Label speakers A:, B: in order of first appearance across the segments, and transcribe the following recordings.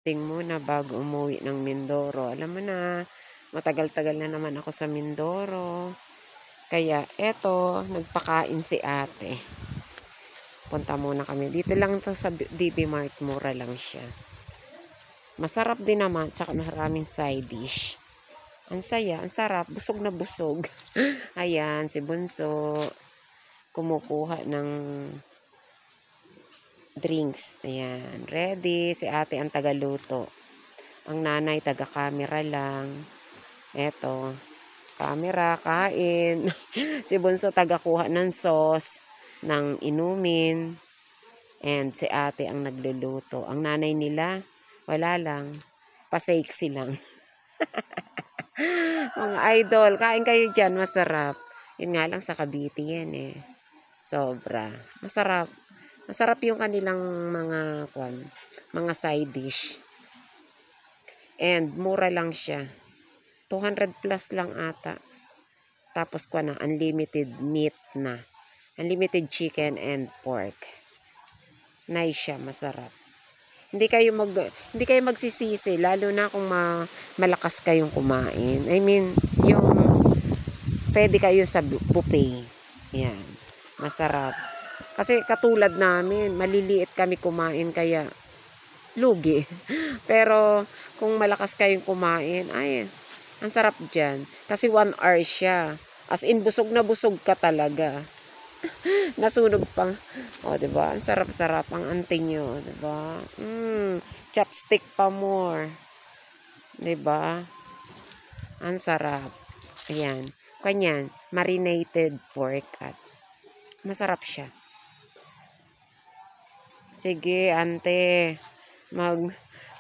A: Ting muna bago umuwi ng Mindoro. Alam mo na, matagal-tagal na naman ako sa Mindoro. Kaya eto, nagpakain si ate. Punta muna kami. Dito lang to sa DB Mart, mura lang siya. Masarap din naman, tsaka maraming side dish. Ang saya, ang sarap, busog na busog. Ayan, si Bunso, kumukuha ng drinks. Ayan, ready. Si ate ang tagaluto. Ang nanay taga-camera lang. Eto, camera, kain. Si Bunso taga-kuha ng sauce, ng inumin. And si ate ang nagluluto. Ang nanay nila, wala lang. Pasexy lang. Mga idol, kain kayo dyan, masarap. Yun nga lang sa Cavite yan eh. Sobra. Masarap. Masarap yung kanilang mga side dish. And mura lang siya. 200 plus lang ata. Tapos unlimited meat na. Unlimited chicken and pork. Nice siya, masarap. Hindi kayo magsisisi lalo na kung malakas kayong kumain. I mean, yung pwede kayo sa buffet. Yan. Masarap. Kasi katulad namin, maliliit kami kumain kaya lugi. Pero kung malakas kayong kumain, ay, ang sarap dyan. Kasi 1 hour siya. As in, busog na busog ka talaga. Nasunog pang, diba? Ang sarap-sarap ang ante nyo, diba? Chopstick pa more. Diba? Ang sarap. Ayan. Kanyan, marinated pork at masarap siya. Sige, ante.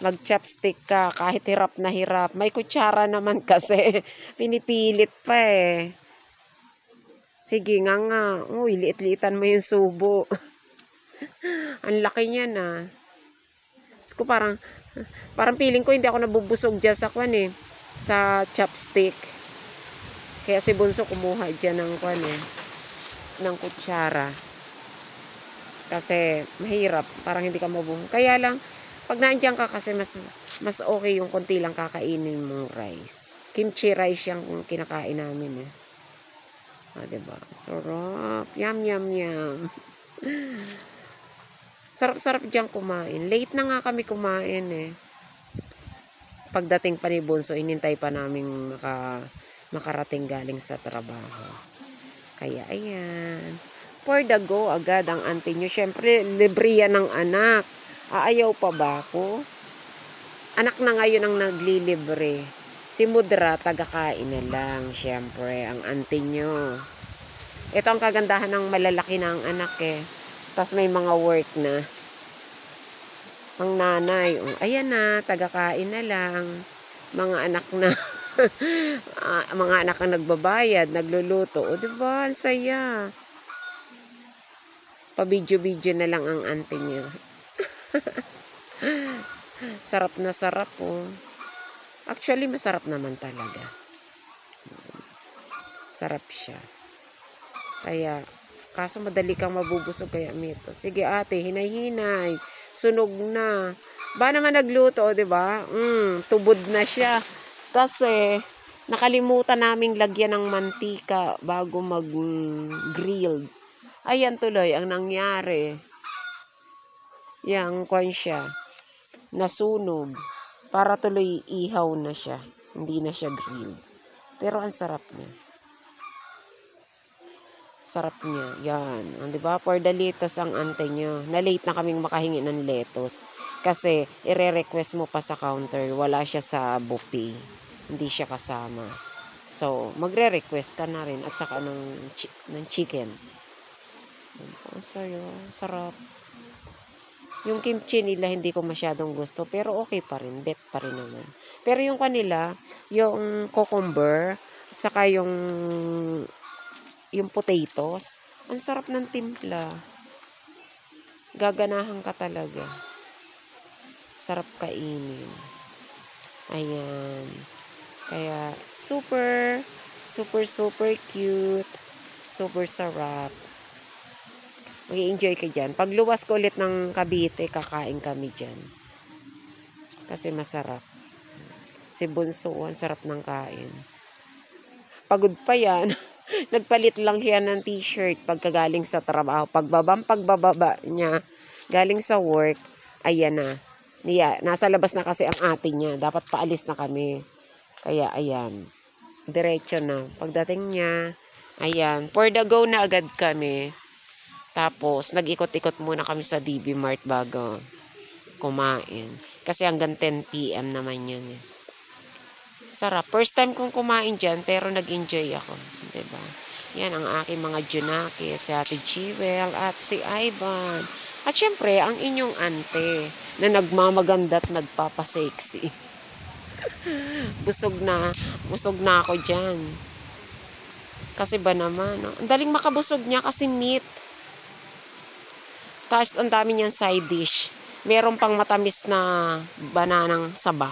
A: Mag-chopstick ka kahit hirap na hirap. May kutsara naman kasi. Pinipilit pa eh. Sige nga. Uy, liit-liitan mo yung subo. Ang laki niya na. Ko parang feeling ko hindi ako nabubusog dyan sa sa chopstick. Kaya si Bunso kumuha dyan ng ng kutsara. Kasi mahirap, parang hindi ka mabuhay. Kaya lang, pag nandiyan ka kasi mas okay yung konti lang kakainin mong rice. Kimchi rice yung kinakain namin eh. Diba? Sarap. Yum, yum, yum. Sarap-sarap dyan kumain. Late na nga kami kumain eh. Pagdating pa ni Bunso, inintay pa namin makarating galing sa trabaho. Kaya ayan. For the go agad ang auntie nyo. Siyempre, libre yan ng anak. Aayaw pa ba ako? Anak na ngayon ang naglilibre. Si Mudra, tagakain na lang. Siyempre, ang auntie nyo. Ito ang kagandahan ng malalaki na ang anak eh. Tapos may mga work na. Ang nanay, ayan na, tagakain na lang. Mga anak na. Mga anak ang nagbabayad, nagluluto. O diba, ang saya. Pa-video-video na lang ang auntie niya. Sarap na sarap oh. Actually, masarap naman talaga. Sarap siya. Kaya, kaso madali kang mabubusog kaya mito. Sige ate, hinay-hinay. Sunog na. Ba naman nagluto, di ba? Tubod na siya. Kasi, nakalimutan naming lagyan ng mantika bago mag-grilled. Ayan tuloy ang nangyari. Yang siya. Nasunog. Para tuloy ihaw na siya. Hindi na siya grilled. Pero ang sarap niya. Sarap niya. Yan. Diba? For the lettuce ang ante nyo. Na-late na kaming makahingi ng lettuce. Kasi, ire-request mo pa sa counter. Wala siya sa buffet. Hindi siya kasama. So, magre-request ka na rin. At saka ng chicken. Ang sarap. Yung kimchi nila hindi ko masyadong gusto. Pero okay pa rin. Bet pa rin naman. Pero yung kanila, yung cucumber, at saka yung potatoes, ang sarap ng timpla. Gaganahan ka talaga. Sarap kainin. Ayan. Kaya, super cute. Super sarap. Mag-i-enjoy ka dyan. Pag luwas ko ulit ng Cavite, kakain kami dyan. Kasi masarap. Si Bunso, ang sarap ng kain. Pagod pa yan. Nagpalit lang siya ng t-shirt pagkagaling sa trabaho. Pagbababa niya, galing sa work, ayan na. Nasa labas na kasi ang ate niya. Dapat paalis na kami. Kaya ayan. Diretso na. Pagdating niya, ayan. For the go na agad kami. Tapos, nag-ikot-ikot muna kami sa DB Mart bago kumain. Kasi hanggang 10 PM naman yun eh. Sarap. First time kong kumain dyan, pero nag-enjoy ako. Diba? Yan ang aking mga Junaki, si Ate Jewel at si Ivan. At syempre, ang inyong ante na nagmamaganda at nagpapasexy. Busog na ako dyan. Kasi ba naman, ang daling makabusog niya kasi meat. Tapos ang dami niyang side dish. Meron pang matamis na bananang saba.